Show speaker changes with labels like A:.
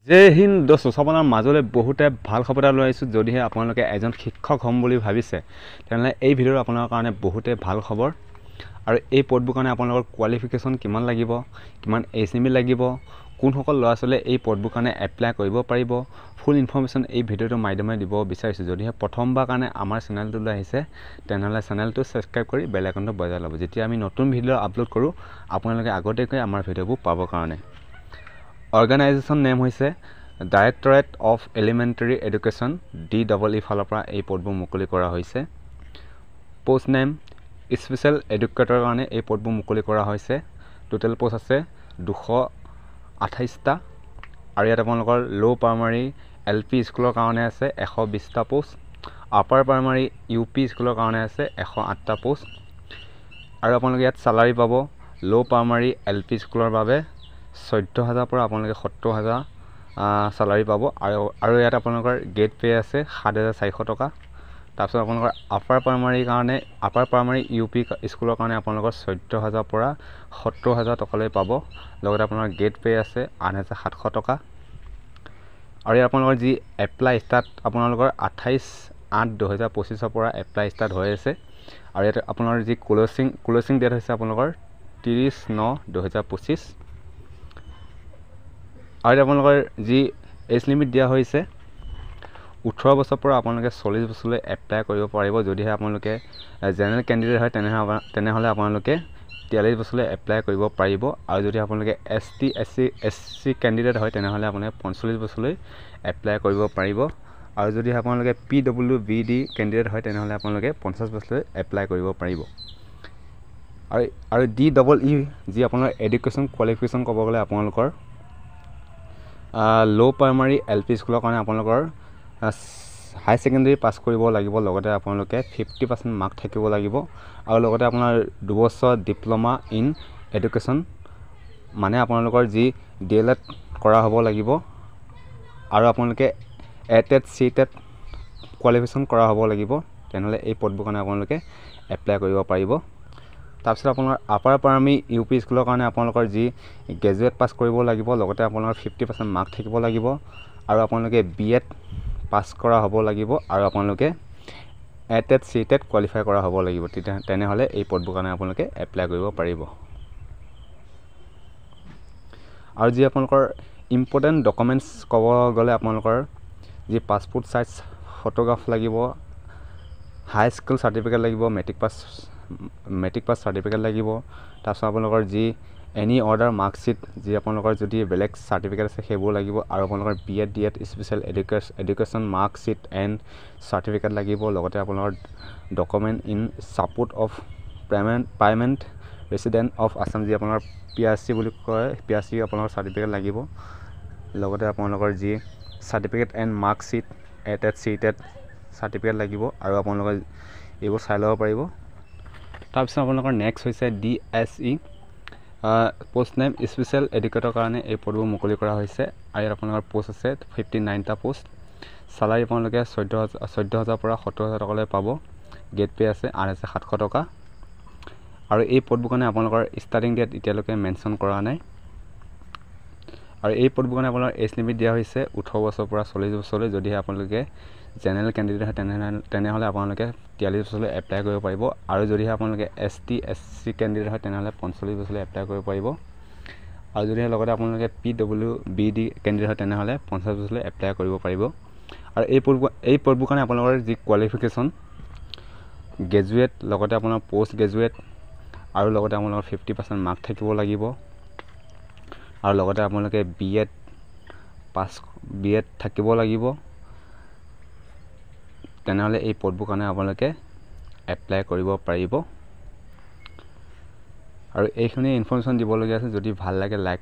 A: জয় হিন্দ দোস্ত, আপোনাৰ মাজলৈ বহুতে ভাল খবৰ এটা লৈ আহিছোঁ। যদিহে আপোনালোকে এজন শিক্ষক হ'ম বুলি ভাবিছে, তেনেহ'লে এই ভিডিঅ'টো আপোনাৰ কাৰণে বহুতে ভাল খবৰ। আৰু এই পদবোৰ কাৰণে আপোনালোকৰ কোৱালিফিকেশ্যন কিমান লাগিব, কিমান এইজ লিমিট লাগিব, কোনসকল ল'ৰা ছোৱালীয়ে এই পদবোৰ কাৰণে এপ্লাই কৰিব পাৰিব, ফুল ইনফৰ্মেশ্যন এই ভিডিঅ'টোৰ মাধ্যমেৰে দিব বিচাৰিছোঁ। যদিহে প্ৰথমবাৰ কাৰণে আমাৰ চেনেলটোলৈ আহিছে, তেনেহ'লে চেনেলটো ছাবস্ক্ৰাইব কৰি বেল আইকনটো বজাই ল'ব। যেতিয়া আমি নতুন ভিডিঅ' আপলোড কৰোঁ, আপোনালোকে আগতীয়াকৈ আমাৰ ভিডিঅ'বোৰ পাবৰ কাৰণে। অৰ্গেনাইজেশ্যন নেম হৈছে directorate of elementary education, DEE ফালৰ পৰা এই পদবোৰ মুকলি কৰা হৈছে। পোষ্ট নেম স্পেচিয়েল এডুকেটৰৰ কাৰণে এই পদবোৰ মুকলি কৰা হৈছে। টোটেল পোষ্ট আছে 228টা। আৰু ইয়াত আপোনালোকৰ ল' প্ৰাইমাৰী LP স্কুলৰ কাৰণে আছে 120টা পোষ্ট। আপাৰ প্ৰাইমাৰী UP স্কুলৰ কাৰণে আছে 108টা পোষ্ট। আৰু আপোনালোকে ইয়াত চেলাৰী পাব ল' প্ৰাইমাৰী LP স্কুলৰ বাবে 14,000 পৰা আপোনালোকে 70,000 চেলাৰী পাব। আৰু ইয়াত আপোনালোকৰ গেট পে' আছে 7,400 টকা। তাৰপিছত আপোনালোকৰ আপাৰ প্ৰাইমাৰী UP স্কুলৰ কাৰণে আপোনালোকৰ 14,000 পৰা 70,000 টকালৈ পাব। লগতে আপোনাৰ গেট পে' আছে 8,700 টকা। আৰু ইয়াত আপোনালোকৰ যি এপ্লাই ষ্টাৰ্ট আপোনালোকৰ 28/8/2025 পৰা এপ্লাই ষ্টাৰ্ট হৈ আছে। আৰু ইয়াত আপোনাৰ যি ক্ল'জিং ডেট হৈছে আপোনালোকৰ 30/9/2025। আৰু আপোনালোকৰ যি এজ লিমিট দিয়া হৈছে 18 বছৰৰ পৰা আপোনালোকে 40 বছৰলৈ এপ্লাই কৰিব পাৰিব। যদিহে আপোনালোকে জেনেৰেল কেণ্ডিডেট হয় তেনেহ'লে আপোনালোকে 43 বছৰলৈ এপ্লাই কৰিব পাৰিব। আৰু যদি আপোনালোকে ST SC কেণ্ডিডেট হয় তেনেহ'লে আপোনালোকে 45 বছৰলৈ এপ্লাই কৰিব পাৰিব। আৰু যদি আপোনালোকে PWBD কেণ্ডিডেট হয় তেনেহ'লে আপোনালোকে 50 বছৰলৈ এপ্লাই কৰিব পাৰিব। আৰু DEE যি আপোনাৰ এডুকেশ্যন কোৱালিফিকেশ্যন ক'ব গ'লে আপোনালোকৰ ল' প্ৰাইমাৰী LP স্কুলৰ কাৰণে আপোনালোকৰ হাই ছেকেণ্ডেৰী পাছ কৰিব লাগিব। লগতে আপোনালোকে 50% মাৰ্ক থাকিব লাগিব। আৰু লগতে আপোনাৰ 2 বছৰ ডিপ্ল'মা ইন এডুকেশ্যন, মানে আপোনালোকৰ যি DLED কৰা হ'ব লাগিব। আৰু আপোনালোকে ATET CTET কোৱালিফিকেশ্যন কৰা হ'ব লাগিব। তেনেহ'লে এই পদবোৰ কাৰণে আপোনালোকে এপ্লাই কৰিব পাৰিব। তাৰপিছত আপোনাৰ আপাৰ প্ৰাইমাৰী UP স্কুলৰ কাৰণে আপোনালোকৰ যি গ্ৰেজুৱেট পাছ কৰিব লাগিব। লগতে আপোনালোকৰ 50% মাৰ্ক থাকিব লাগিব। আৰু আপোনালোকে BEd পাছ কৰা হ'ব লাগিব। আৰু আপোনালোকে ATET CTET কোৱালিফাই কৰা হ'ব লাগিব। তেনেহ'লে এই পদবোৰ কাৰণে আপোনালোকে এপ্লাই কৰিব পাৰিব। আৰু যি আপোনালোকৰ ইম্পৰ্টেণ্ট ডকুমেণ্টছ ক'ব গ'লে আপোনালোকৰ যি পাছপোৰ্ট চাইজ ফটোগ্ৰাফ লাগিব, হাই স্কুল চাৰ্টিফিকেট লাগিব, মেট্ৰিক পাছ চাৰ্টিফিকেট লাগিব। তাৰপিছত আপোনালোকৰ যি এনি অৰ্ডাৰ মাৰ্কশ্বিট, যি আপোনালোকৰ যদি বেলেগ চাৰ্টিফিকেট আছে সেইবোৰ লাগিব। আৰু আপোনালোকৰ BEd DED special education marksheet and certificate লাগিব। লগতে আপোনালোকৰ document in support of permanent resident of Assam, যি আপোনাৰ PRC বুলি কয়, PRC আপোনালোকৰ চাৰ্টিফিকেট লাগিব। লগতে আপোনালোকৰ যি certificate and marksheet ATET CTET certificate লাগিব। আৰু আপোনালোকে এইবোৰ চাই ল'ব পাৰিব। তাৰপিছত আপোনালোকৰ নেক্সট হৈছে DSE post name special educator কাৰণে এই পদবোৰ মুকলি কৰা হৈছে। আৰু ইয়াত আপোনালোকৰ পোষ্ট আছে 59টা পোষ্ট। চেলাৰী আপোনালোকে 14,000 পৰা 70,000 টকালৈ পাব। গেট পে' আছে 8,700 টকা। আৰু এই পদবোৰ কাৰণে আপোনালোকৰ ষ্টাৰ্টিং ডেট এতিয়ালৈকে মেনশ্যন কৰা নাই। আৰু এই পদবোৰ কাৰণে আপোনাৰ এজ লিমিট দিয়া হৈছে 18 বছৰৰ পৰা 40 বছৰলৈ। যদিহে আপোনালোকে জেনেৰেল কেণ্ডিডেট হয় তেনেহ'লে আপোনালোকে 43 বছৰলৈ এপ্লাই কৰিব পাৰিব। আৰু যদিহে আপোনালোকে ST SC কেণ্ডিডেট হয় তেনেহ'লে 45 বছৰলৈ এপ্লাই কৰিব পাৰিব। আৰু যদিহে লগতে আপোনালোকে PWBD কেণ্ডিডেট হয় তেনেহ'লে 50 বছৰলৈ এপ্লাই কৰিব পাৰিব। আৰু এই পদবোৰ কাৰণে আপোনালোকৰ যি কোৱালিফিকেশ্যন গ্ৰেজুৱেট, লগতে আপোনাৰ পষ্ট গ্ৰেজুৱেট, আৰু লগতে আপোনালোকৰ 50% মাৰ্ক থাকিব লাগিব। আৰু লগতে আপোনালোকে BEd থাকিব লাগিব। তেনেহ'লে এই পদবোৰ কাৰণে আপোনালোকে এপ্লাই কৰিব পাৰিব। আৰু এইখিনি ইনফৰ্মেশ্যন দিবলগীয়া আছে। যদি ভাল লাগে লাইক